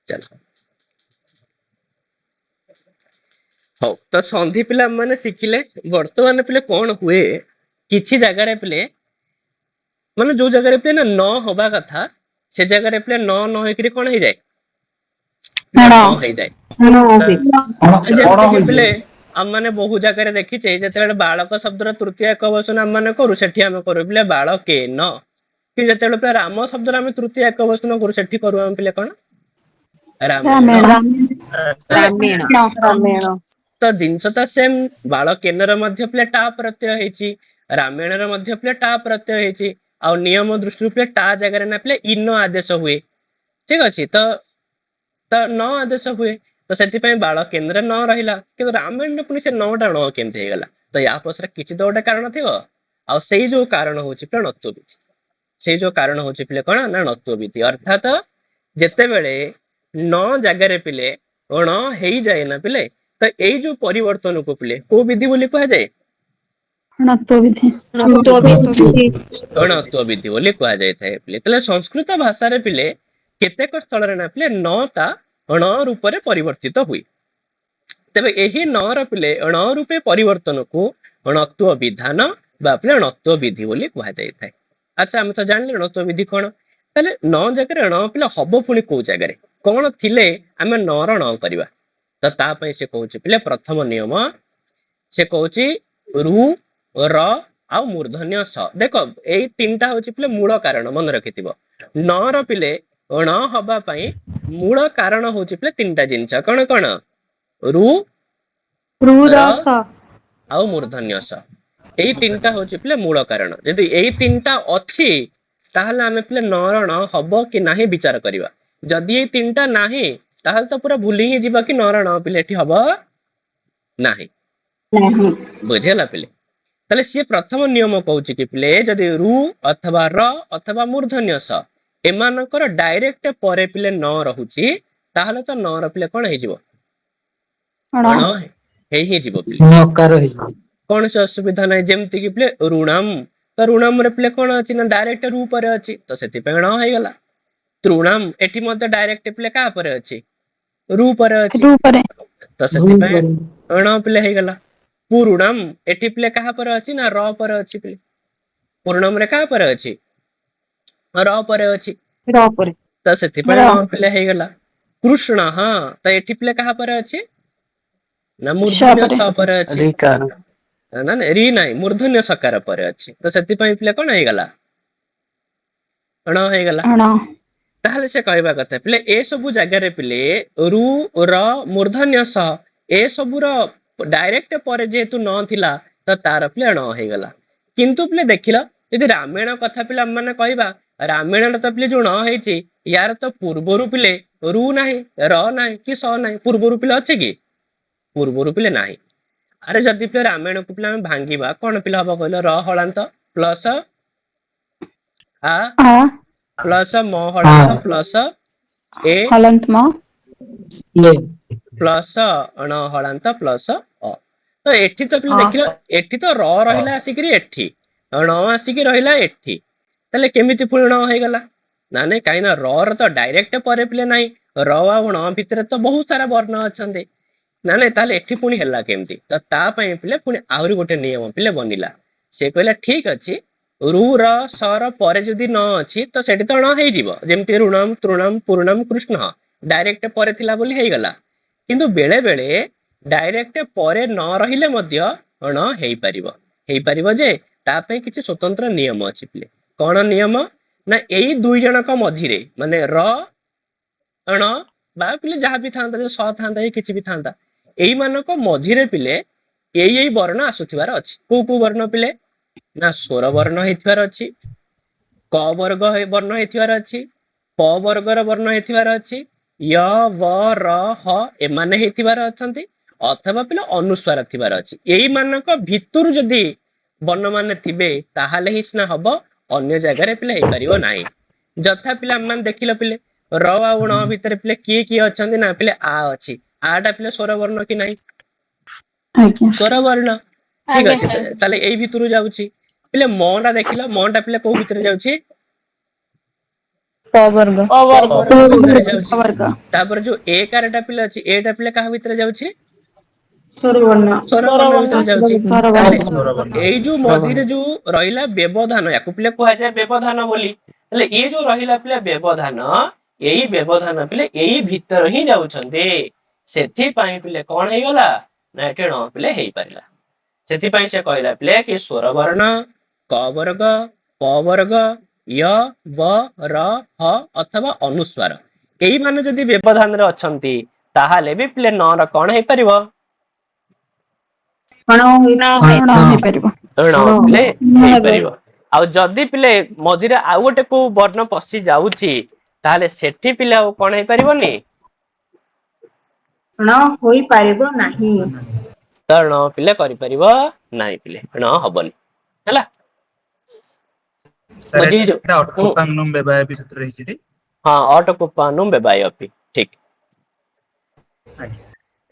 चल हौ तो संधि पिला माने शिखिले वर्तमान पिले कौन हुए किछि जगह पिले माने जो जगह पिले ना न होबा कथा से जगह पिले न होइकरी कोन हो जाए ना हण ण हो जाए जेमति कि पिले हम माने बहु जगह देखिचे जेतेबेले बालक शब्दर तृतीय एक वचन हम माने करू सेठी हम करू पिले बालके न कि जेतेबेले पिले राम शब्दर हम तृतीय एक वचन करू सेठी करू हम पिले कोन रामेण रामेण रामेण तो जिनस तो सेम बालकेनर मध्य पिले टा प्रत्यय हेची रामेणर मध्य पिले टा प्रत्यय हेची आ नियम दृष्टि पिले टा जगह ना पिले इन आदेश हुए ठीक अछि तो न आदेश हुए तो सेति पय बाल केंद्र न रहिला कि रामायण पुनी से नटा न केमते हे गला तो या पछरे किछि तो गोटे कारण थिबो आ सेई जो कारण होछि पिले नत्व विधि सेई जो कारण होछि पिले कोन ना नत्व विधि अर्थात जेते बेले न जगह रे पिले न हेई जाय ना पिले तो एई जो परिवर्तन को पिले को विधि बोली कहा जाय णत्व विधि णत्व विधि बोली कहा जाय थाए पिले तले संस्कृत भाषा रे पिले केतेक स्थल रे ना पिले नटा ण रूप रे परिवर्तित हुई तबे एही न र पिले ण रूपे परिवर्तन को णत्व विधान बा पिले णत्व विधि बोली कहा जाय थाए अच्छा हम तो जानले णत्व विधि कोन तले न जगह ण पिले हबो पुनी को जगह रे कोन थिले हमें न र ण करबा तो ता पय से कहूची पिले प्रथम नियम से कहूची रु र आ मूर्धन्य स देखो एई तीनटा होची पिले मूल कारण मन रखिथिबो न र पिले ण हबा पई मूल कारण होची पिले तीनटा जिंस कोन कोन रु र आ मूर्धन्य स एई तीनटा होची पिले मूल कारण यदि एई तीनटा अछि ताहले हमें पिले न र ण हबो कि नाही विचार करिवा जदि एई तीनटा नाही ताहले तो पूरा भूली ही जीवा कि न र ण पिले एठी हबो नाही बुझेला पिले ताले सी प्रथम नियम कहूची कि पिले जदि रु अथवा र अथवा मूर्धन्य स एमानकर डायरेक्ट परे पिले न रहुची ताहले तो न र पिले कोन हे जीवो ण हे जीवो पिले नकार हे कोन से असुविधा नै जेमति कि पिले ऋणम तो ऋणम रे पिले कोन अछि ना डायरेक्ट रु परे अछि तो सेति पे ण हे गला तृणम एठी मते डायरेक्ट पिले का परे अछि रु परे अछि तो सेति पे ण पिले हे गला पूर्णम एठी पिले कहा पर अछि ना र पर अछि पिले पूर्णम रे का पर अछि र पर अछि तो सेति पे न पिले हे गला कृष्ण हां तो एठी पिले कहा पर अछि ना मूर्धन्य स पर अछि ना ना री नाही मूर्धन्य सकार पर अछि तो सेति पे पिले कोन हे गला ण हे गला ताहले से कहबा कथा पिले ए सबु जगह रे पिले रु र मूर्धन्य स ए सबु रो डायरेक्ट परे जेतु न थिला तो तार पिले ण हे गला किंतु पिले देखिला यदि रामायण कथा पिले माने कहबा रामायण तो पिले जो न हेची यार तो पूर्वरु पिले रु नाही र नाही कि स नाही पूर्वरु पिले अछि कि पूर्वरु पिले नाही अरे जदि पिले रामायण को पिले हम भांगीबा कोन पिले हबो कहलो र हळांत प्लस आ प्लस म हळांत प्लस ए हलंत म प्लस अण हळांत प्लस अ तो एठी तो पिले देखिलो एठी तो र रहिला आसिकरी एठी ण आसिकी रहिला एठी तले केमिति पुणी ण हे गला ना नै काई ना र र तो डायरेक्ट परे पिले नाही र आ ण भितरे तो बहुत सारा वर्ण अछंदे ना नै ताले एठी पुणी हेला केमिति तो ता पय पिले पुणी आहुरी गोटे नियम पिले बनिला से कहला ठीक अछि रु र स र परे जदि न अछि तो सेठी तो ण हे जीवो जेमति ऋणम तृणम पूर्णम कृष्ण डायरेक्ट परे थिला बोली हे गला किंतु बेले बेले डायरेक्ट परे न रहिले मध्य ण हेई परिबो जे ता पे किछि स्वतंत्र नियम अछि पिले कोन नियम ना एई दुई जनक मधिरे माने र ण बा पिले जहा भी थांता जे स थांता किछि भी थांता एई मानक मधिरे पिले एई वर्ण आसुथिबार अछि को वर्ण पिले ना स्वर वर्ण हेथिबार अछि क वर्ग वर्ण हेथिबार अछि प वर्गर वर्ण हेथिबार अछि य व र ह एमाने हेथिबार अछंती अथवा पिले अनुस्वार थिबार अछि एई मानक भितरु जदी वर्ण माने थिबे ताहाले ही स्ना हबो अन्य जगह रे पिले हे परिबो नाही जथा पिले मन देखिलो पिले र आ ण भितर पिले की अछंती ना पिले आ अछि आटा पिले स्वर वर्ण कि नाही स्वर वर्ण ठीक अछि ताले एई भितरु जाउची पिले म टा देखिलो म टा पिले को भितर जाउची क वर्ग ଭିତରେ ଯାଉଛି। वर्ग ତାପରେ ଯୋଉ ଏ କାରଟା ପିଲା ଅଛି ଏଟା ପିଲା କାହା ଭିତରେ ଯାଉଛି? स्वरवर्ण ସ୍ୱରବର୍ଣ୍ଣ ଭିତରେ ଯାଉଛି। ତାହେଲେ स्वरवर्ण ଏଇ ଯୋଉ ମଝିରେ ଯୋଉ ରହିଲା ବ୍ୟବଧାନ ୟାକୁ ପିଲା କୁହାଯାଏ ବ୍ୟବଧାନ ବୋଲି। ହେଲେ ଇଏ ଯୋଉ ରହିଲା ପିଲା ବ୍ୟବଧାନ ଏଇ ବ୍ୟବଧାନ ପିଲେ ଏଇ ଭିତରେ ହିଁ ଯାଉଛନ୍ତି। ସେଥିପାଇଁ ପିଲେ କଣ ହେଇଗଲା ନା ଏଠି ଣ ପିଲେ ହେଇପାରିଲା। ସେଥିପାଇଁ ସେ କହିଲା ପିଲେ କି ସ୍ୱରବର୍ଣ୍ଣ କ ବର୍ଗ ପ ବର୍ଗ ୟ ବ ର ହ ଅଥବା ଅନୁସ୍ୱାର ଏଇମାନେ ଯଦି ବ୍ୟବଧାନରେ ଅଛନ୍ତି ତାହେଲେ ବି ପିଲେ ନ ର କଣ ହେଇପାରିବ? ଣ ପିଲେ ହେଇପାରିବ। ଆଉ ଯଦି ପିଲେ ମଝିରେ ଆଉ ଗୋଟେ କୋଉ ବର୍ଣ୍ଣ ପଶି ଯାଉଛି ତାହେଲେ ସେଠି ପିଲା ଆଉ କଣ ହେଇପାରିବନି? ଣ ହୋଇପାରିବ ନାହିଁ। ତ ଣ ପିଲେ କରିପାରିବ ନାହିଁ ପିଲେ ଣ ହବନି ହେଲା। ସାର୍ ବୁଝିଛୁ? ଏଟା ଅଟୋପାଙ୍ଗନମ ବ୍ୟବହାର ବି ସେଥିରେ ହେଇଛି ଟି? ହଁ ଅଟୋକୂପାନୁମ ବେବାୟପି ଠିକ ଆଜ୍ଞା।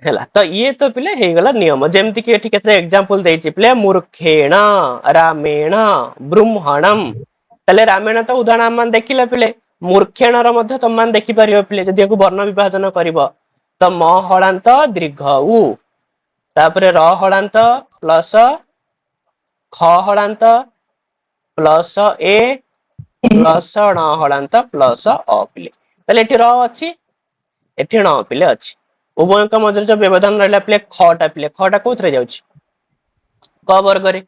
ହେଲା। ତ ଇଏ ତ ପିଲେ ହେଇଗଲା ନିୟମ। ଯେମିତି କି ଏଠି କେତେ ଏକ୍ସାମ୍ପଲ ଦେଇଛି ପିଲେ ମୂର୍ଖେଣ ରାମେଣ ବୃହଣମ। ତାହେଲେ ରାମାୟଣ ତ ଉଦାହରଣ ଆମ ଦେଖିଲେ ପିଲେ ମୂର୍ଖେଣର ମଧ୍ୟ ତମମାନେ ଦେଖିପାରିବ ପିଲେ ଯଦି ୟାକୁ ବର୍ଣ୍ଣ ବିଭାଜନ କରିବ ତ ମ ହଳାନ୍ତ ଦୀର୍ଘ ଉ ତାପରେ ର ହଳାନ୍ତ ପ୍ଲସ ଖ ହଳାନ୍ତ ପ୍ଲସ ଏ ପ୍ଲସ ଣ ହଳାନ୍ତ ପ୍ଲସ ଅ ପିଲେ। ତାହେଲେ ଏଠି ର ଅଛି ଏଠି ଣ ପିଲେ ଅଛି। ଉଭୟଙ୍କ ମଧ୍ୟରେ ଯୋଉ ବ୍ୟବଧାନ ରହିଲା ପିଲେ ଖଟା ପିଲେ ଖଟା କୋଉଥିରେ ଯାଉଛି? କ ବର୍ଗରେ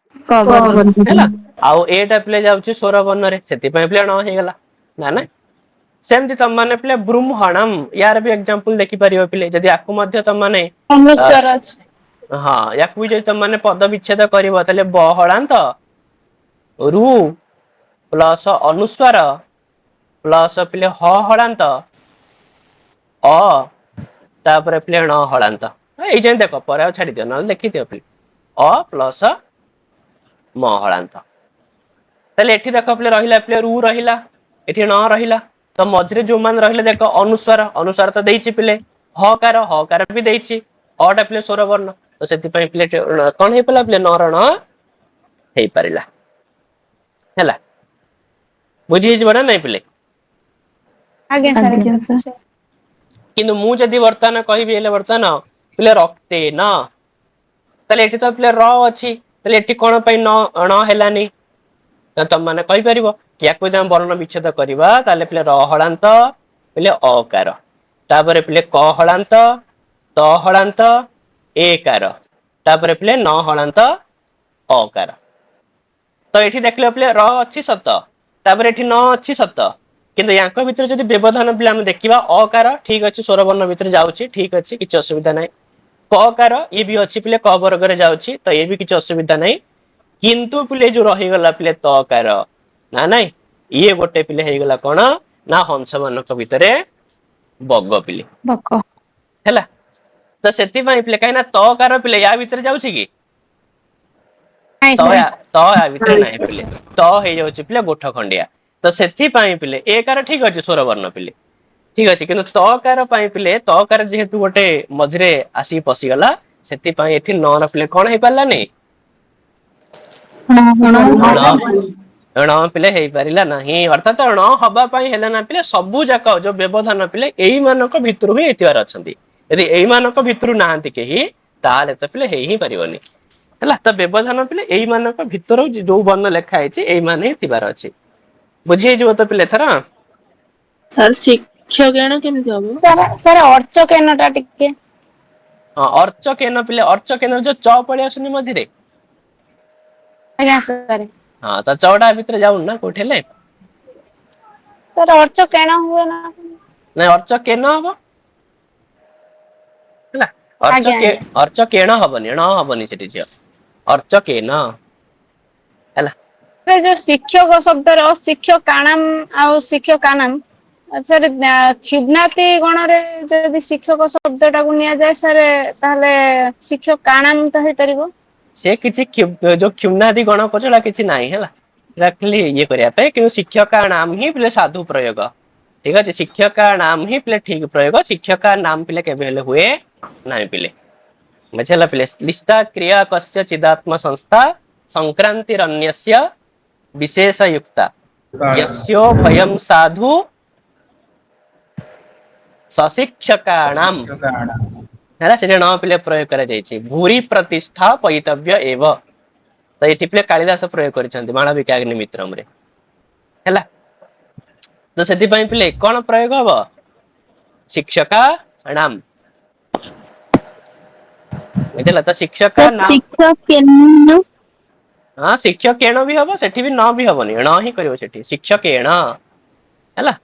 ହେଲା। ଆଉ ଏଟା ପିଲେ ଯାଉଛି ସ୍ୱର ବର୍ଣ୍ଣରେ ସେଥିପାଇଁ ପିଲେ ଣ ହେଇଗଲା ନା ନା। ସେମିତି ତମମାନେ ପିଲେ ବୃମହଣମ ୟାର ବି ଏକ୍ସାମ୍ପଲ ଦେଖିପାରିବ ପିଲେ ଯଦି ଆକୁ ମଧ୍ୟ ତମମାନେ ହଁ ୟାକୁ ବି ଯଦି ତମମାନେ ପଦ ବିଚ୍ଛେଦ କରିବ ତାହେଲେ ବ ହଳାନ୍ତ ରୁ ପ୍ଲସ ଅନୁସ୍ୱାର ପ୍ଲସ ପିଲେ ହ ହଳାନ୍ତ ଅ ତାପରେ ପିଲେ ଣ ହଳାନ୍ତ ଏଇ ଯେମିତି ଦେଖ ପରେ ଆଉ ଛାଡିଦିଅ ନହେଲେ ଦେଖିଦିଅ ପିଲେ ଅ ପ୍ଲସ ମ ହଳାନ୍ତ। ତାହେଲେ ଏଠି ଦେଖ ପିଲେ ରହିଲା ପିଲେ ରୁ ରହିଲା ଏଠି ଣ ରହିଲା ତ ମଝିରେ ଯୋଉମାନେ ରହିଲେ ଦେଖ ଅନୁସ୍ୱାର ଅନୁସ୍ୱାର ତ ଦେଇଛି ପିଲେ ହକାର ବି ଦେଇଛି ଅଟା ପିଲେ ସ୍ୱର ବର୍ଣ୍ଣ ତ ସେଥିପାଇଁ ପିଲେ କଣ ହେଇପାରିଲା ପିଲେ ନ ର ଣ ହେଇପାରିଲା ହେଲା। ବୁଝି ହେଇଯିବ ନା ନାଇଁ ପିଲେ? ଆଜ୍ଞା ସାର୍। କିନ୍ତୁ ମୁଁ ଯଦି ବର୍ତ୍ତମାନ କହିବି ହେଲେ ବର୍ତ୍ତମାନ ପିଲେ ରକ୍ତେନ ତାହେଲେ ଏଠି ତ ପିଲେ ର ଅଛି ତାହେଲେ ଏଠି କଣ ପାଇଁ ଣ ହେଲାନି? ତମ ମାନେ କହିପାରିବ କି ୟାକୁ ଯଦି ଆମେ ବର୍ଣ୍ଣ ବିଚ୍ଛେଦ କରିବା ତାହେଲେ ପିଲେ ର ହଳାନ୍ତ ପିଲେ ଅକାର ତାପରେ ପିଲେ କ ହଳାନ୍ତ ତ ହଳାନ୍ତ ଏ କାର ତାପରେ ପିଲେ ନ ହଳାନ୍ତ ଅକାର। ତ ଏଠି ଦେଖିଲ ପିଲେ ର ଅଛି ସତ ତାପରେ ଏଠି ନ ଅଛି ସତ କିନ୍ତୁ ୟାଙ୍କ ଭିତରେ ଯଦି ବ୍ୟବଧାନ ପିଲେ ଆମେ ଦେଖିବା ଅକାର ଠିକ ଅଛି ସ୍ୱରବର୍ଣ୍ଣ ଭିତରେ ଯାଉଛି ଠିକ ଅଛି କିଛି ଅସୁବିଧା ନାହିଁ। କ କାର ଇଏ ବି ଅଛି ପିଲେ କ ବର୍ଗରେ ଯାଉଛି ତ ଇଏ ବି କିଛି ଅସୁବିଧା ନାହିଁ। କିନ୍ତୁ ପିଲେ ଯୋଉ ରହିଗଲା ପିଲେ ତକାର ନା ନାଇଁ ଇଏ ଗୋଟେ ପିଲେ ହେଇଗଲା କଣ ନା ହଂସ ମାନଙ୍କ ଭିତରେ ବଗ ପିଲେ ହେଲା। ତ ସେଥିପାଇଁ ପିଲେ କାହିଁକି ନା ତକାର ପିଲେ ୟା ଭିତରେ ଯାଉଛି କି? ତ ୟା ଭିତରେ ନାହିଁ ପିଲେ ତ ହେଇଯାଉଛି ପିଲେ ଗୋଠ ଖଣ୍ଡିଆ ତ ସେଥିପାଇଁ ପିଲେ ଏକାର ଠିକ ଅଛି ସ୍ୱର ବର୍ଣ୍ଣ ପିଲେ ଠିକ ଅଛି କିନ୍ତୁ ତକାର ପାଇଁ ପିଲେ ତକାର ଯେହେତୁ ଗୋଟେ ମଝିରେ ଆସିକି ପଶିଗଲା ସେଥିପାଇଁ ଏଠି ନ ର ପିଲେ କଣ ହେଇପାରିଲାନି? ଣ ପିଲେ ହେଇପାରିଲା ନାହିଁ ଅର୍ଥାତ ଣ ହବା ପାଇଁ ହେଲେ ନା ପିଲେ ସବୁ ଯାକ ଯୋଉ ବ୍ୟବଧାନ ପିଲେ ଏଇମାନଙ୍କ ଭିତରୁ ହିଁ ହେଇଥିବାର ଅଛନ୍ତି। ଯଦି ଏଇମାନଙ୍କ ଭିତରୁ ନାହାନ୍ତି କେହି ତାହେଲେ ତ ପିଲେ ହେଇ ହିଁ ପାରିବନି ହେଲା। ତ ବ୍ୟବଧାନ ପିଲେ ଏଇ ମାନଙ୍କ ଭିତରୁ ଯୋଉ ବର୍ଣ୍ଣ ଲେଖା ହେଇଛି ଏଇମାନେ ହିଁ ଥିବାର ଅଛି। ବୁଝି ହେଇଯିବ ତ ପିଲେ ଏଥର। ସାର୍ ଶିକ୍ଷକଣ କେମିତି ହବ? ସାର୍ ଅର୍ଚ କେନ ଟା ଟିକେ ହଁ ଅର୍ଚ୍ଚ କେନ ପିଲେ ଅର୍ଚ୍ଚ କେନ ଯୋଉ ଚ ପଳେଇ ଆସୁନି ମଝିରେ ଆଜ୍ଞା ସାର୍। ହଁ ତ ଚଉଟା ଭିତରେ ଯାଉନି ନା କୋଉଠି ହେଲେ ସାର୍ ଅର୍ଚ କେଣ ହୁଏ ନା? ନାଇଁ ଅର୍ଚ୍ଚ କେନ ହବ ହେଲା ଆଜ୍ଞା ଆଜ୍ଞା ଅର୍ଚ୍ଚ କେଣ ହବନି ଣ ହବନି ସେଠି ଝିଅ ଅର୍ଚ୍ଚ କେନ ହେଲା। ଯୋଉ ଶିକ୍ଷକ ଶବ୍ଦର ଶିକ୍ଷକ କାଣାମ ଆଉ ଶିକ୍ଷକ କାନାମ ସାର୍ କ୍ଷୁର୍ନାତି ଗଣରେ ଯଦି ଶିକ୍ଷକ ଶବ୍ଦ ଟାକୁ ନିଆଯାଏ ସାର୍ ତାହେଲେ ଶିକ୍ଷକ କାଣାମ ତ ହେଇପାରିବ। ସେ କିଛି ଯୋଉ କ୍ଷୁନ୍ନାଦି ଗଣ ପଛଡା କିଛି ନାହିଁ ହେଲା ଖାଲି ଇଏ କରିବା ପାଇଁ କିନ୍ତୁ ଶିକ୍ଷକ ନାମ ହିଁ ପିଲେ ସାଧୁ ପ୍ରୟୋଗ ଠିକ ଅଛି ଶିକ୍ଷକ ନାମ ହିଁ ପିଲେ ଠିକ ପ୍ରୟୋଗ ଶିକ୍ଷକ ନାମ ପିଲେ କେବେ ହେଲେ ହୁଏ ନାହିଁ ପିଲେ ବୁଝିହେଲା ପିଲେ ଲିଷ୍ଟା କ୍ରିୟା କସ୍ୟ ଚିଦାତ୍ମ ସଂସ୍ଥା ସଂକ୍ରାନ୍ତିରନ୍ୟସ୍ୟ ବିଶେଷ ଯୁକ୍ତା ୟସ୍ୟୋ ଭୟಂ ସାଧୁ ସଶିକ୍ଷକାଣାମ୍ ଶିକ୍ଷକାଣାମ୍ ହେଲା ସେଠି ନ ପିଲେ ପ୍ରୟୋଗ କରାଯାଇଛି ଭୂରି ପ୍ରତିଷ୍ଠା ପଇତବ୍ୟ ଏବ ତ ଏଠି ପିଲେ କାଳିଦାସ ପ୍ରୟୋଗ କରିଛନ୍ତି ମାଳବିକାଗ୍ନି ମିତ୍ରମରେ ହେଲା ତ ସେଥିପାଇଁ ପିଲେ କଣ ପ୍ରୟୋଗ ହବ ଶିକ୍ଷକାଣାମ୍ ବୁଝିଲା ତ ଶିକ୍ଷକା ସାର୍ ନାମ ଶିକ୍ଷକେନ ହଁ ଶିକ୍ଷକେଣ ବି ହବ ସେଠି ବି ନ ବି ହବନି ଣ ହିଁ କରିବ ସେଠି ଶିକ୍ଷକେଣ ହେଲା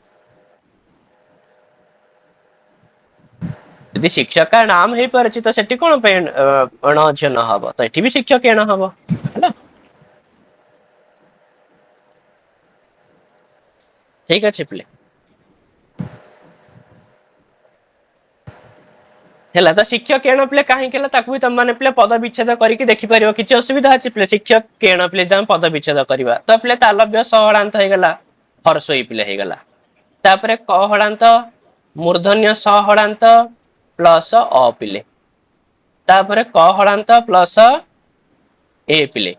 ଯଦି ଶିକ୍ଷକା ନାମ ହେଇପାରୁଛି ତ ସେଠି କଣ ପାଇଁ ଣ ଝିଅ ନ ହବ ତ ଏଠି ବି ଶିକ୍ଷକେଣ ହବ ହେଲା ଠିକ ଅଛି ପିଲେ ହେଲା ତ ଶିକ୍ଷକେଣ ପିଲେ କାହିଁକି ହେଲା ତାକୁ ବି ତମମାନେ ପିଲେ ପଦ ବିଚ୍ଛେଦ କରିକି ଦେଖିପାରିବ କିଛି ଅସୁବିଧା ଅଛି ପିଲେ ଶିକ୍ଷକେଣ ପିଲେ ତମେ ପଦ ବିଚ୍ଛେଦ କରିବା ତ ପିଲେ ତାଲବ୍ୟ ସହଳାନ୍ତ ହେଇଗଲା ହର୍ଷଇ ପିଲେ ହେଇଗଲା ତାପରେ କ ହଳାନ୍ତ ମୂର୍ଧନ୍ୟ ସହଳାନ୍ତ ପ୍ଲସ ଅ ପିଲେ ତାପରେ କ ହଳାନ୍ତ ପ୍ଲସ ଏ ପିଲେ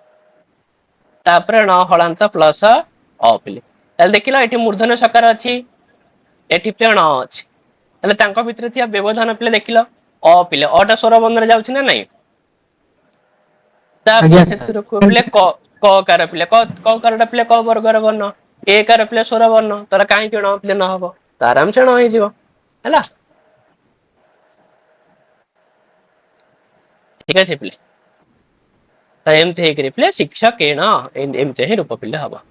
ତାପରେ ଣ ହଳାନ୍ତ ପ୍ଲସ ଅ ପିଲେ ତାହେଲେ ଦେଖିଲ ଏଠି ମୂର୍ଧନ୍ୟ ସକାର ଅଛି ଏଠି ପିଲେ ଣ ଅଛି ତାହେଲେ ତାଙ୍କ ଭିତରେ ଥିବା ବ୍ୟବଧାନ ପିଲେ ଦେଖିଲ ଅ ପିଲେ ଅଟା ସ୍ୱର ବନ୍ଧରେ ଯାଉଛି ନା ନାଇଁ ତାପରେ ସେଥିରୁ ପିଲେ କ କାର ପିଲେ କ କାରଟା ପିଲେ କ ବର୍ଗର ବର୍ଣ୍ଣ ଏ କାର ପିଲେ ସ୍ୱର ବର୍ଣ୍ଣ ତାର କାହିଁକି ଣ ପିଲେ ନ ହବ ତ ଆରାମସେ ଣ ହେଇଯିବ ହେଲା ଠିକ ଅଛି ପିଲେ ତ ଏମିତି ହେଇକରି ପିଲେ ଶିକ୍ଷକେଣ ଏମିତି ହିଁ ରୂପ ପିଲେ ହବ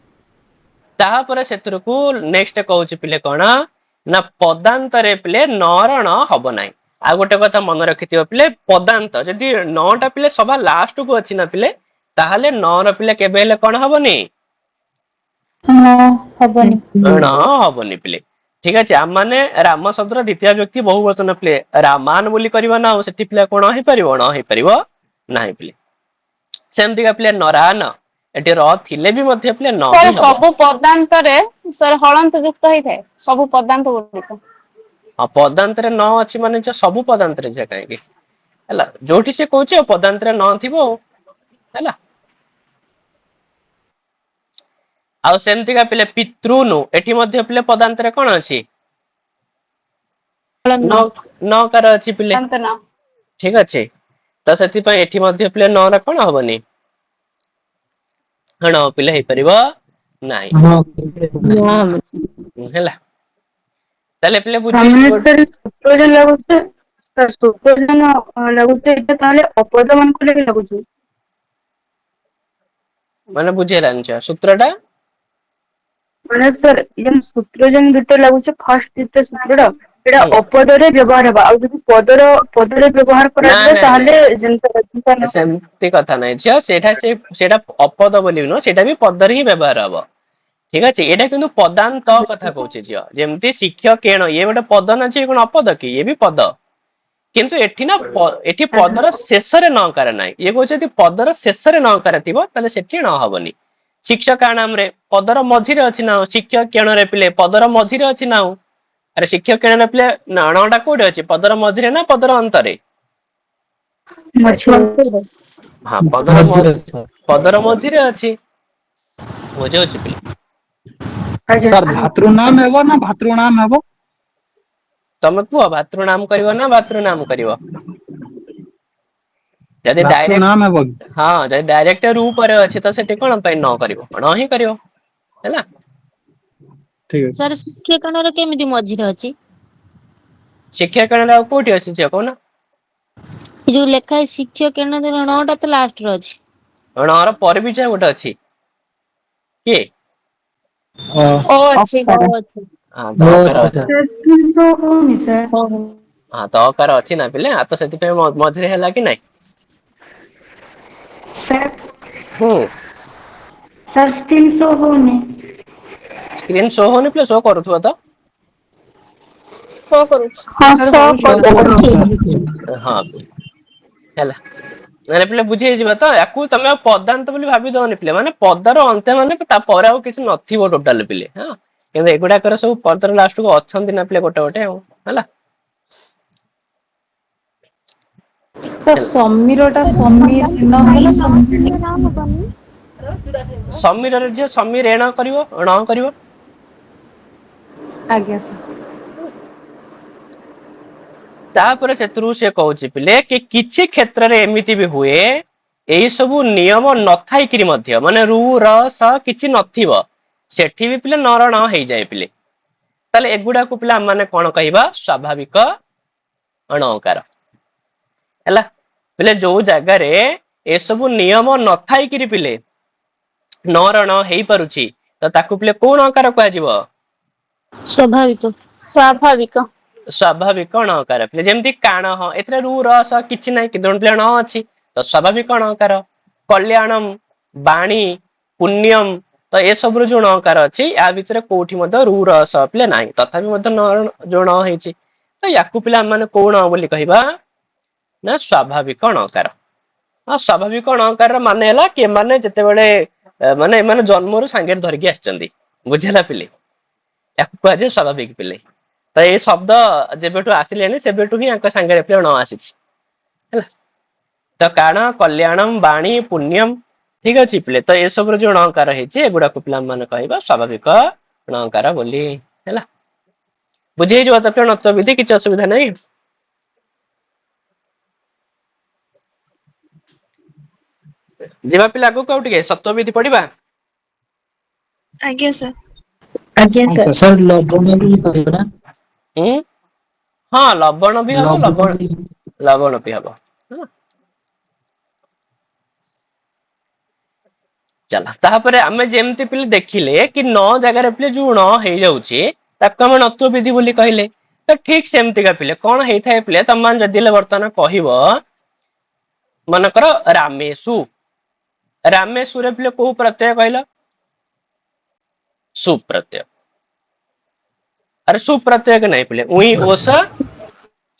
ତାପରେ ସେଥିରକୁ ନେକ୍ସଟ କହୁଛି ପିଲେ କଣ ନା ପଦାନ୍ତରେ ପିଲେ ନର ଣ ହବ ନାହିଁ ଆଉ ଗୋଟେ କଥା ମନେ ରଖିଥିବ ପିଲେ ପଦାନ୍ତ ଯଦି ନଟା ପିଲେ ସଭା ଲାଷ୍ଟ କୁ ଅଛି ନା ପିଲେ ତାହେଲେ ନର ପିଲେ କେବେ ହେଲେ କଣ ହବନି ହବନି ଣ ହବନି ପିଲେ ଠିକ ଅଛି ଆମ ମାନେ ରାମ ଶବ୍ଦର ଦ୍ୱିତୀୟ ବ୍ୟକ୍ତି ବହୁ ବଚନ ପିଲେ ରାମାନ ବୋଲି କରିବା ନା ଆଉ ସେଠି ପିଲା କଣ ହେଇପାରିବ ଣ ହେଇପାରିବ ନାହିଁ ପିଲେ ସେମିତିକା ପିଲେ ନରାନ ଏଠି ର ଥିଲେ ବି ମଧ୍ୟ ପିଲେ ନ ହିଁ ସାର୍ ହବ ସବୁ ପଦାନ୍ତରେ ସାର୍ ହଳନ୍ତ ଯୁକ୍ତ ହେଇଥାଏ ସବୁ ପଦାନ୍ତ ଗୁଡିକ ହଁ ପଦାନ୍ତରେ ନ ଅଛି ମାନେ ସବୁ ପଦାନ୍ତରେ ଯେ କାହିଁକି ହେଲା ଯୋଉଠି ସେ କହୁଛି ଆଉ ପଦାନ୍ତରେ ନ ଥିବ ଆଉ ହେଲା ଆଉ ସେମିତିକା ପିଲେ ପିତୃନୁ ଏଠି ମଧ୍ୟ ପିଲେ ପଦାନ୍ତରେ କଣ ଅଛି ନ କାର ଅଛି ପିଲେ ହଳନ୍ତ ନ ଠିକ ଅଛି ତ ସେଥିପାଇଁ ଏଠି ମଧ୍ୟ ପିଲେ ନର କଣ ହବନି ଣ ପିଲେ ହେଇପାରିବ ନାହିଁ ହେଲା ତାହେଲେ ପିଲେ ବୁଝିହେଇଯିବ ଲାଗୁଛି ଏଇଟା ତାହେଲେ ଅପଦ ମାନଙ୍କୁ ଲାଗି ଲାଗୁଛି ମାନେ ବୁଝି ହେଲାନି ସୂତ୍ର ଟା ମାନେ ସାର୍ ସୂତ୍ର ଯେମିତି ଦୁଇଟା ଲାଗୁଛି ଫାଷ୍ଟ ଦ୍ୱିତୀୟ ସୂତ୍ରଟା ଏଇଟା ହୁଁ ଅପଦରେ ବ୍ୟବହାର ହବା ଆଉ ଯଦି ପଦରେ ବ୍ୟବହାର ନାଇଁ କରାଯିବ ନାଇଁ ତାହେଲେ ନାଇଁ ଯେମିତି ସେମିତି କଥା ନାଇଁ ଝିଅ ସେଇଟା ଅପଦ ବୋଲି ନୁହଁ ସେଇଟା ବି ପଦରେ ହିଁ ବ୍ୟବହାର ହବ ଠିକ ଅଛି ଏଇଟା କିନ୍ତୁ ପଦାନ୍ତ କଥା କହୁଛି ଝିଅ ଯେମିତି ଶିକ୍ଷକେଣ ଇଏ ଗୋଟେ ପଦ ନା ଅଛି କଣ ଅପଦ କି ଇଏ ବି ପଦ କିନ୍ତୁ ଏଠି ନା ଏଠି ପଦର ଶେଷରେ ନ କାର ନାହିଁ ଇଏ କହୁଛି ଯଦି ପଦର ଶେଷରେ ନ କାର ଥିବ ତାହେଲେ ସେଠି ଣ ହବନି ଶିକ୍ଷକାଣାମରେ ପଦର ମଝିରେ ଅଛି ନା ଶିକ୍ଷକେଣରେ ପିଲେ ପଦର ମଝିରେ ଅଛି ନା ଆଉ ଆରେ ଶିକ୍ଷକେଣରେ ପିଲେ ଣଟା କୋଉଠି ଅଛି ପଦର ମଝିରେ ନା ପଦର ଅନ୍ତରେ ହଁ ପଦର ମଝିରେ ଅଛି ବୁଝଉଛି ପିଲେ ସାର୍ ଭାତୃନାମ ହେବ ନା ଭାତୃଣାମ ହେବ ତମେ କୁହ ଭାତୃନାମ କରିବ ନା ଭାତୃନାମ କରିବ ଯଦି ଭାତୃନାମ ହେବ କି? ଡାଇରେକ୍ଟ ହଁ ଯଦି ଡାଇରେକ୍ଟ ରୁ ଉପରେ ଅଛି ତ ସେଠି କଣ ପାଇଁ ନ କରିବ ଣ ହିଁ କରିବ ହେଲା ଠିକ ଅଛି ସାର୍ ଶିକ୍ଷକଣର କେମିତି ମଝିରେ ଅଛି ଶିକ୍ଷକେଣରେ ଆଉ କୋଉଠି ଅଛି ଝିଅ କହୁନ ଏ ଯୋଉ ଲେଖା ହେଇ ଶିକ୍ଷକେଣ ନଟା ତ ଲାଷ୍ଟରେ ଅଛି ର ପରେ ବି ଯ ଗୋଟେ ଅଛି କିଏ ଓ ଅଛି ଅଛି ହଁ ଦକାର ଅଛି ହଉ ହଉ ହଁ ତକାର ଅଛି ନା ପିଲେ ତ ସେଥିପାଇଁ ମଝିରେ ହେଲା କି ନାଇଁ ହୁଁ ସ୍କ୍ରିନ୍ ଶୋ ହଉନି ପିଲେ ଶୋ କରୁଥିବ ତ ଶୋ କରୁଛି ହଁ ହେଲା ମାନେ ପିଲା ବୁଝି ହେଇଯିବ ତ ୟାକୁ ତମେ ଆଉ ପଦାନ୍ତ ବୋଲି ଭାବି ଦଉନି ପିଲେ ମାନେ ପଦର ଅନ୍ତେ ମାନେ ତାପରେ ଆଉ କିଛି ନଥିବ ଟୋଟାଲ ପିଲେ ହଁ କିନ୍ତୁ ଏଗୁଡାକର ସବୁ ପଦର ଲାଷ୍ଟକୁ ଅଛନ୍ତି ନା ପିଲେ ଗୋଟେ ଗୋଟେ ଆଉ ହେଲା ତ ସମୀର ଟା ସମୀର ନ ହବ ନା ସମୀରରେ ଝିଅ ସମୀର ଣ କରିବ ଣ କରିବ ଆଜ୍ଞା ସାର୍ तापर सेतरु से कहूची पिले कि किछि क्षेत्र रे एमिति भी हुए एई सबु नियम नथाई किरी मध्य माने रु र स किछि नथिबो सेठी भी पिले नर न हेई जाय पिले ताले एगुडा को पिले माने कोन कहिबा स्वाभाविक अणकार हैला पिले जो जगह रे ए सबु नियम नथाई किरी पिले नर न हेई परुची तो ताकू पिले कोन अकार कहै जिवो स्वाभाविक स्वाभाविक स्वाभाविक अणकार पिले जेमति काण ह एतरे रु र स किछि नै कि दोन पिले न अछि तो स्वाभाविक अणकार कल्याणम बाणी पुण्यम तो ए सब जो अणकार अछि या भितरे कोठी मध्य रु र स पिले नाही तथापि मध्य न जो न हेछि तो याकू पिले माने कोण बोली कहिबा ना स्वाभाविक अणकार स्वाभाविक अणकार माने हला के माने जते बेले माने माने जन्मरु सांगेर धरिकी आछचंदी बुझिला पिले याकू कहजे स्वाभाविक पिले तो ये शब्द जेबेटू आसिलेनी सेबेटू ही आंक सांगेर पिले न आसीछि हैला तो काण कल्याणम बाणी पुण्यम ठीक अछि पिले तो ए सब जो अणकार हेछि एगुडा को पिला माने कहबा स्वाभाविक अणकार बोली हैला बुझे जो त पिले नत विधि किछ असुविधा नै जेबा पिला आगो कौ टिके सत्व विधि पढिबा आज्ञा सर आज्ञा सर सर लवण भी कहबो ना हां लवण भी हबो लवण भी लवण भी हबो चला तापरे आमे जेमति पिले देखिले कि न जगह रे पिले जो न हे जाउची ताको हम नत्व विधि बोली कहिले तो ठीक सेमति का पिले कोन हेइ थाए पिले तमान जदिले वर्तमान कहिबो मन करो रामेशु रामेशु रे पिले को प्रत्यय कहला सु प्रत्यय अरे सु प्रत्यय के नहीं पिले उई ओस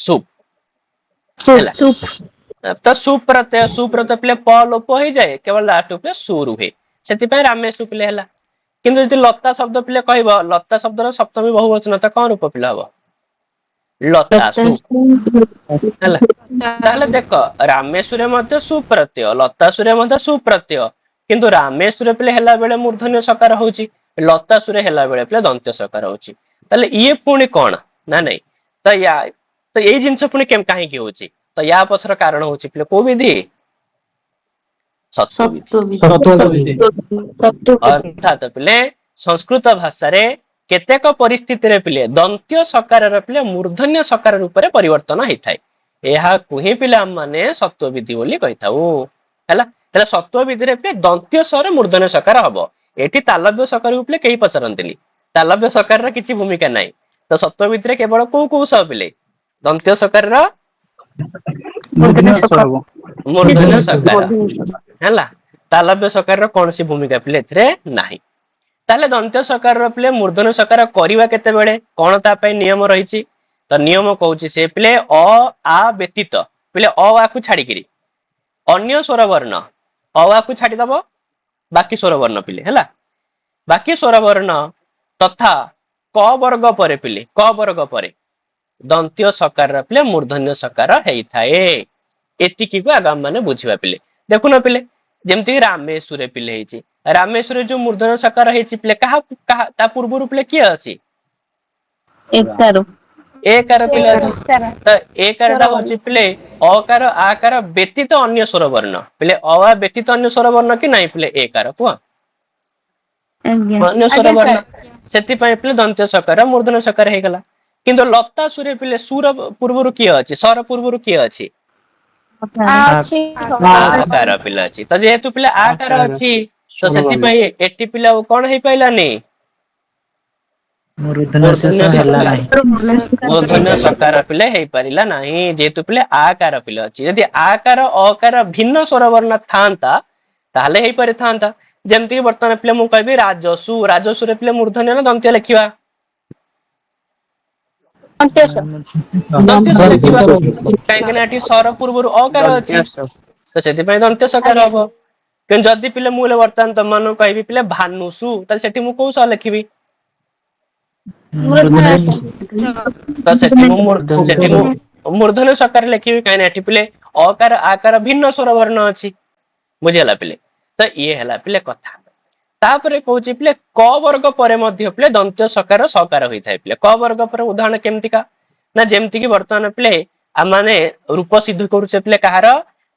सु हैला तो सुप्रत्यय पिले प लोप हो जाए केवल लास्ट पे सु रुहे सेति पे रामेशु पिले हला किंतु यदि लता शब्द पिले कहबो लता शब्द रो सप्तमी बहुवचन त कोन रूप पिले हबो लतासु हला ताले देखो रामेशु रे मध्य सुप्रत्यय लतासु रे मध्य सुप्रत्यय किंतु रामेशु रे पिले हला बेले मूर्धन्य सकार होउची लतासु रे हला बेले पिले दंत्य सकार होउची ताले ये पुणी कोन ना नहीं तो ये जिंस पुणी केम काहे की होउची तो या पछर कारण होची पिले को विधि सत्व विधि अर्थात पिले संस्कृत भाषा रे केतेक परिस्थिति रे पिले दंत्य सकार रे पिले मूर्धन्य सकार रूप रे परिवर्तन हेइ थाए एहा कुही पिले हम माने सत्व विधि बोली कहिताऊ हैला तले सत्व विधि रे पिले दंत्य सर मूर्धन्य सकार हबो एठी तालव्य सकार रूप पिले केही पसरंतिली तालव्य सकार रा किछि भूमिका नाही तो सत्व विधि रे केवल को स पिले दंत्य सकार रा मूर्धन्य सकार हैला तालव्य सकार रा कोनसी भूमिका पिले एथरे नाही ताले दंत्य सकार रा पिले मूर्धन्य सकार करिवा केते बेले कोन ता पय नियम रहिछि तो नियम कहूछि से पिले अ आ व्यतीत पिले अ आ को छाडी किरी अन्य स्वर वर्ण अ आ को छाडी दबो बाकी स्वर वर्ण पिले हैला बाकी स्वर वर्ण तथा क वर्ग परे पिले क वर्ग परे दंत्य सकार रा पिले मूर्धन्य सकार हेइ थाए एतिकी को आगाम माने बुझिबा पिले देखु न पिले जेमति रामेश्वर पिले हेछि रामेश्वर जो मूर्धन्य सकार हेछि पिले कहा ता पूर्व रूप पिले की अछि एकार पिले अछि त एकार ता होछि पिले अकार आकार व्यतीत अन्य स्वर वर्ण पिले अ आ व्यतीत अन्य स्वर वर्ण कि नाही पिले एकार को अन्य स्वर वर्ण सेति पय पिले दंत्य सकार मूर्धन्य सकार हे गला किंतु लता सुरे पिले सुर पूर्वरु किए अछि सर पूर्वरु किए अछि आकार पिले अछि त जेहेतु पिले आकार अछि तो सेति पय एटी पिले कोन हे पाइलानी मूर्धन्य सकार पिले हे परिला नाही जेहेतु पिले आकार पिले अछि यदि आकार अकार भिन्न स्वर वर्ण थांता ताले हे परि थांता जेमति वर्तमान पिले मु कहबी राजसु राजसु रे पिले मूर्धन्य न दंत्य लिखिबा दंत्य स्वर पूर्व अकार अछि तो सेति पय दंत्य सकार हबो कि जदि पिले मूले वर्तमान त मन कहबी पिले भानुसु त सेठी मु को स लिखिबी तो सेठी मु मूर्धन्य सकार लिखिबी काहे एठी पिले अकार आकार भिन्न स्वर वर्ण अछि बुझिला पिले तो ये हला पिले कथा तापरे कहूची पिले क वर्ग परे मध्य पिले दंत्य सकार सकार होई थाए पिले क वर्ग परे उदाहरण केमति का ना जेमति कि वर्तमान पिले आम माने रूप सिद्ध करुचे पिले कहार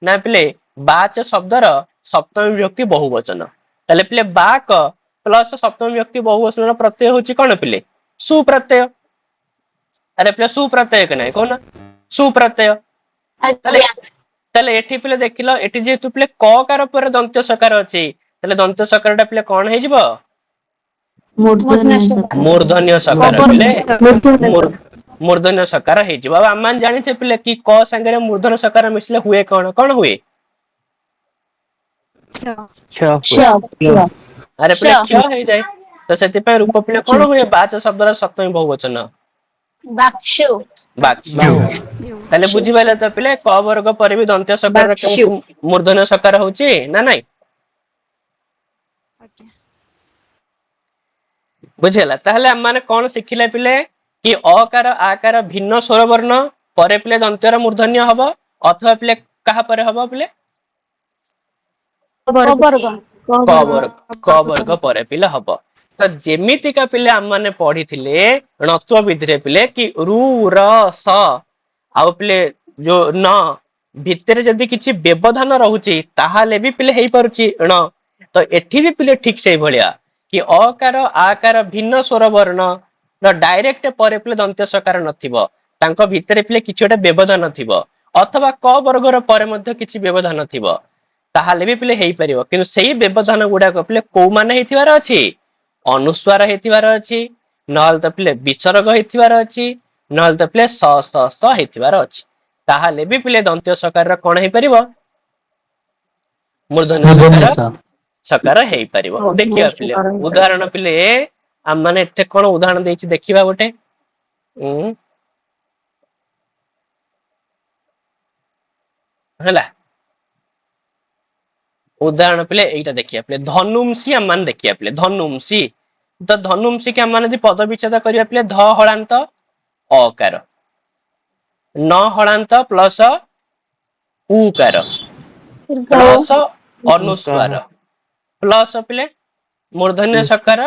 ना पिले बाच शब्दर सप्तमी विभक्ति बहुवचन ताले पिले बाक प्लस सप्तमी विभक्ति बहुवचन प्रत्यय होची कोन पिले सुप्रत्यय। अरे पिले सुप्रत्यय के नाही कोन सुप्रत्यय ताले ताले एठी पिले देखिलो एठी जेतु पिले क कार पर दंत्य सकार अछि ताले दंत्य सकारटा पिले कोन हे जिवो मूर्धन्य सकार पिले मूर्धन्य सकार हे जिवो। अब आमान जानि छे पिले कि क संगे मूर्धन्य सकार मिसले हुए कोन कोन हुए अरे पिले क्ष हे जाय तो सेति पे रूप पिले कोन हुए बाच शब्दर सप्तमी बहुवचन बाक्षु बाक्षु ताले बुझी पाइले तो पिले क वर्ग पर भी दंत्य सकार मूर्धन्य सकार होची ना नाही बुझेला। ताहले हम माने कोन सिखिले पिले कि अकार आकार भिन्न स्वर वर्ण परे पिले दंत्यर मूर्धन्य हबो अथवा पिले कहा परे हबो पिले क वर्ग परे पिले हबो। तो जेमिति का पिले हम माने पढ़िथिले णत्व विधि रे पिले कि रु र स आउ पिले जो न भितरे जदी किछि व्यवधान रहुची ताहाले भी पिले हेई परुची ण तो एठी भी पिले ठीक से भलिया कि अकार आकार भिन्न स्वर वर्ण र डायरेक्ट परे पिले दंत्य सकार नथिबो तांको भितरे पिले किछोटा व्यवधान थिबो अथवा क वर्गर परे मध्ये किछि व्यवधान थिबो ताहाले भी पिले हेई परिबो किंतु सेही व्यवधान गुडा को पिले को माने हेतिवार अछि अनुस्वार हेतिवार अछि नहल त पिले विसर्ग हेतिवार अछि नहल त पिले स स स हेतिवार अछि ताहाले भी पिले दंत्य सकार र कोन हेई परिबो मूर्धन्य सकार हेई परिबो। देखिया पिले उदाहरण पिले हम माने एते कोन उदाहरण देछि देखिबा गोटे हला उदाहरण पिले एटा देखिया पिले धनुमसी हम मान देखिया पिले धनुमसी तो धनुमसी के हम माने पद विच्छेद करिया पिले ध हळांत अकार न हळांत प्लस उकार प्लस अनुस्वार प्लस पिले मूर्धन्य सकार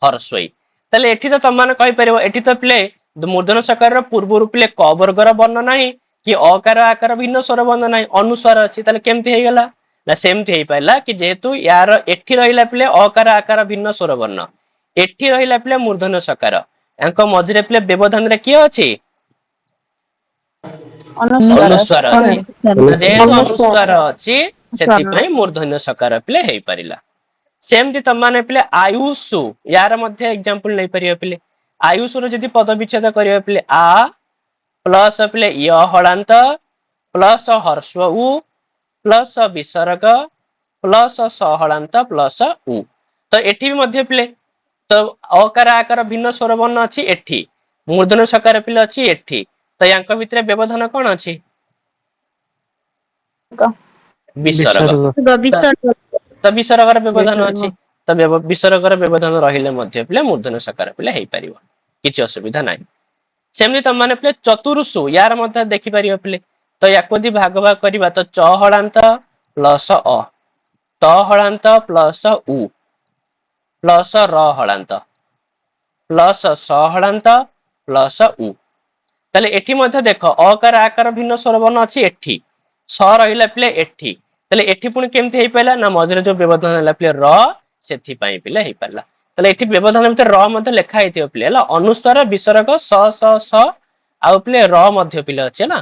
हर्षई ताले एठी तो तम माने कहि परिबो एठी तो पिले मूर्धन्य सकार र पूर्व रूप पिले क वर्ग र वर्ण नाही कि अकार आकार भिन्न स्वर वर्ण नाही अनुस्वार अछि ताले केमति हे गेला ना सेमति हे पाइला कि जेहेतु यार एठी रहिला पिले अकार आकार भिन्न स्वर वर्ण एठी रहिला पिले मूर्धन्य सकार यांको मझिरे पिले व्यवधान रे किए अछि अनुस्वार अछि जेहेतु अनुस्वार अछि सेति पय मूर्धन्य सकार पिले हेई परिला। सेमति तम माने पिले आयुषु यार मध्ये एग्जांपल नै परियो पिले आयुषु रो जदी पद विच्छेद करियो पिले आ प्लस पिले य हळांत प्लस हर्षव उ प्लस विसर्ग प्लस स हळांत प्लस उ तो एठी भी मध्ये पिले तो अकार आकार भिन्न स्वर वर्ण अछि एठी मूर्धन्य सकार पिले अछि एठी तो यांक भितरे व्यवधान कोन अछि विसर्ग तो विसर्गर व्यवधान अछि तो विसर्गर व्यवधान रहिले मध्ये पिले मूर्धन्य सकार पिले हेई परिबो किछि असुविधा नाही। सेमि त माने पिले चतुर्षु यार मध्ये देखि परिबो पिले तो याको दि भाग भाग करबा तो च हळांत प्लस अ त हळांत प्लस उ प्लस र हळांत प्लस स हळांत प्लस उ ताले एठी मध्ये देखो अकार आकार भिन्न स्वर वर्ण अछि एठी स रहिला पिले एठी ताले एठी पुणी केमति हेई पाइला ना मझरे जो व्यवधान हला पिले र सेथि पई पिले हेई पाइला ताले एठी व्यवधान मध्ये र मध्ये लेखा हेतियो पिले हला अनुस्वार विसर्ग स स स आउ पिले र मध्ये पिले अछि ना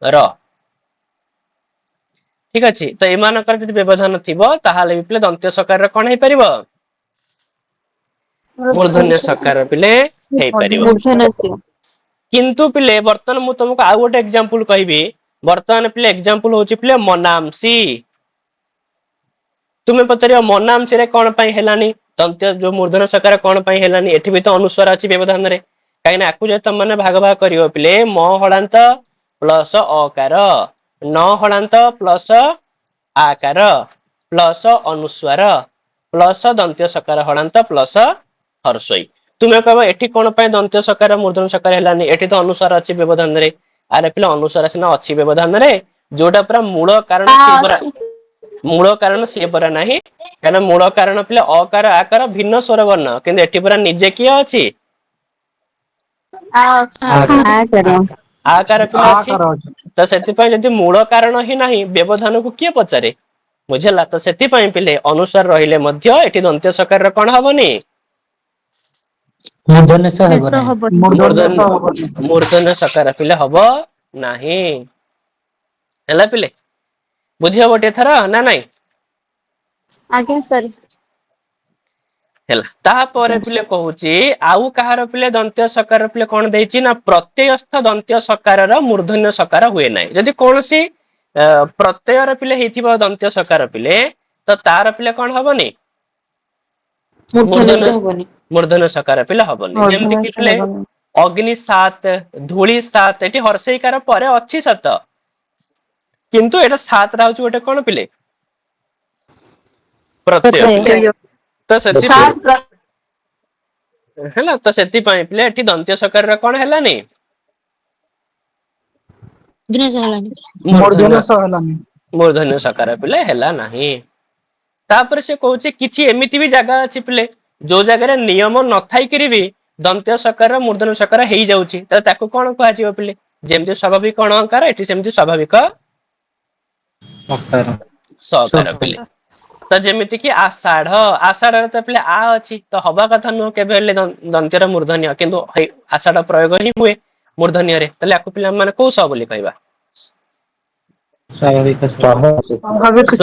र ठीक अछि तो एमानकर जदि व्यवधान थिबो ताहाले पिले दंत्य सकार कोन हेई परिबो मूर्धन्य सकार पिले हेई परिबो। किंतु पिले वर्तमान मु तुमको आ गोटे एग्जांपल कहबी वर्तमान पिले एग्जांपल होची पिले मनामसी तुमे पतरियो मनामसी रे कोन पई हेलानी दंत्य जो मूर्धन्य सकार कोन पई हेलानी एठी भी तो अनुस्वार अछि व्यवधान रे काईना आकु जे तुम माने भाग भाग करियो पिले म हळांत प्लस अकार न हळांत प्लस आकार प्लस अनुस्वार प्लस दंत्य सकार हळांत प्लस हर्षई तुमे कहबो एठी कोन पई दंत्य सकार मूर्धन्य सकार हेलानी एठी तो अनुस्वार अछि व्यवधान रे आरे पिले अनुस्वार सिना अछि व्यवधान रे जोटा पूरा मूल कारण से परा नाही काना मूल कारण पिले अकार आकार भिन्न स्वर वर्ण किंतु एठी पूरा निजे किए अछि आकार पिले अछि आकार अछि तो सेति जदि मूल कारण ही नाही व्यवधान को किए पचारे बुझला तो सेति पिले अनुसार रहिले मध्य एठी दंत्य सकार कोन हबनी मूर्धन्य स हेबो ଶେଷ नाही ହବନି मूर्धन्य स हेबो मूर्धन्य सकार पिले हबो नाही ହେଲା पिले बुझी हबो टे थरा ना नाही आज्ञा सर ହେଲା तापर पिले कहूची आउ कहार पिले दंत्य सकार पिले कोन देइची ना प्रत्ययस्थ दंत्य सकारर मूर्धन्य सकार हुए नाही जदि कोनसी प्रत्ययर पिले हेतिबा दंत्य सकार पिले तो तार पिले कोन हबनी ମୂର୍ଧନ୍ୟ ସ ହବନି मूर्धन्य सकार पिले हबनी जेमति कि पिले अग्नि सात धूଳି सात एटी हर्षैकार परे अछि सत किंतु एटा सात रा होची गोटे कोन पिले प्रत्यय पिले ପ୍ରତ୍ୟୟ तो सेति ସାତ ହେଲା तो सेति पिले एठी दंत्य सकार रा कोन हेलानी ଦିନେଶ ହେଲାନି मूर्धन्य स हेलानी मूर्धन्य सकार पिले हेला नाही तापर से कहूची किछि एमिति भी जगह अछि पिले जो जगह नियम न थाई करी भी दंत्य सकार मूर्धन्य सकार हेई जाउची त ताको कोन कहै जिवो पिले जेमति स्वाभाविक अणकार एठी सेमति स्वाभाविक सकार सकार पिले तो जेमिति कि आषाढ़ आषाढ़ तो पिले आ अछि तो हवा कथा न केबे हेले दंत्यर मूर्धन्य किंतु आषाढ़ प्रयोग ही हुए मूर्धन्य रे तले आकु पिले माने को स बोली कहबा स्वाभाविक ସ୍ୱାଭାବିକ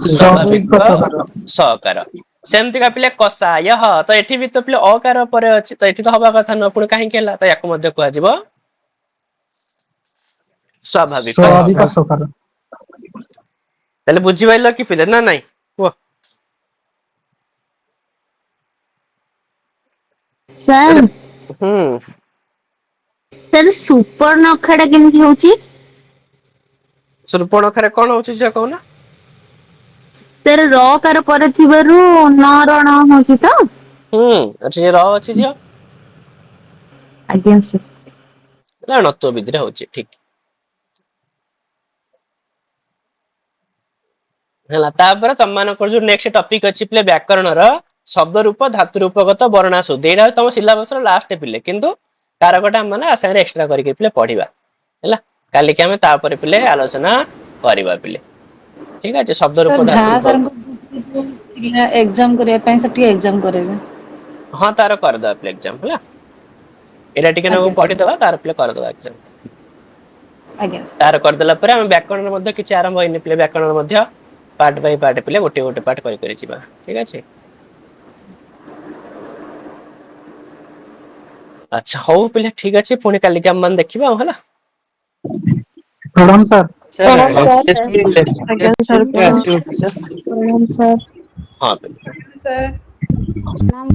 स्वाभाविक सकार सकार सेमति का पिले कषाय तो एठी भी तो पिले अकार परे अछि तो एठी तो हवा कथा न पुणी काहे केला तो याकु मध्य कहै जिवो स्वाभाविक स्वाभाविक सकार सकार तले बुझी पाइल कि पिले ना नाही कुह ସାର୍ ସାର୍ ସୁପର୍ଣ୍ଣଖାଟା କେମିତି ହଉଛି ସୁପର୍ଣ୍ଣଖାରେ କଣ ହଉଛି ଯେ କହୁନା ସାର୍ ର କାର ପରେ ଥିବାରୁ ନ ରଣ ହଉଛି ତ ଏଠି ର ଅଛି ଝିଅ ଆଜ୍ଞା ସାର୍ ହେଲା ଣତ୍ଵ ବିଧିରେ ହଉଛି ଠିକ ହେଲା ତାପରେ ତମମାନଙ୍କର ଯୋଉ ନେକ୍ସଟ ଟପିକ ଅଛି ପିଲେ ବ୍ୟାକରଣର ଶବ୍ଦ ରୂପ ଧାତୁ ରୂପଗତ ବର୍ଣ୍ଣାଶୁଦ୍ଧି ଏଇଟା ତମ ସିଲାବସର ଲାଷ୍ଟ ପିଲେ କିନ୍ତୁ କାରକଟା ଆମେ ଆସାଇରେ ଏକ୍ସଟ୍ରା କରିକି ପିଲେ ପଢିବା ହେଲା କାଲିକି ଆମେ ତାପରେ ପିଲେ ଆଲୋଚନା କରିବା ପିଲେ ଠିକ ଅଛି ଶବ୍ଦ ରୂପ सर झा ଧାତୁ ରୂପ सर ଥିଲା ଏକ୍ଜାମ କରିବା ପାଇଁ ସେଠି ଏକ୍ଜାମ କରେଇବେ ହଁ ତାର କରିଦବା ପିଲେ ଏକ୍ଜାମ ହେଲା ଏଇଟା ଟିକେ ନାକୁ ଆଜ୍ଞା ପଢିଦବା ତାର ପିଲେ କରିଦବା ଏକ୍ଜାମ ଆଜ୍ଞା ତାର କରିଦେଲା ପରେ ଆମେ ବ୍ୟାକରଣ ମଧ୍ୟ କିଛି ଆରମ୍ଭ ହେଇନି ପିଲେ ବ୍ୟାକରଣ ମଧ୍ୟ ପାର୍ଟ ବାଇ ପାର୍ଟ ପିଲେ ଗୋଟେ ଗୋଟେ ପାର୍ଟ କରି କରି ଯିବା ଠିକ ଅଛି ଆଚ୍ଛା ହଉ ପିଲେ ଠିକ ଅଛି ପୁଣି କାଲିକି ଆମେ ମାନେ ଦେଖିବା ଆଉ ହେଲା प्रणाम सर ଆଜ୍ଞା ସାର୍ ପ୍ରଣାମ ସାର୍ ହଁ ପିଲେ प्रणाम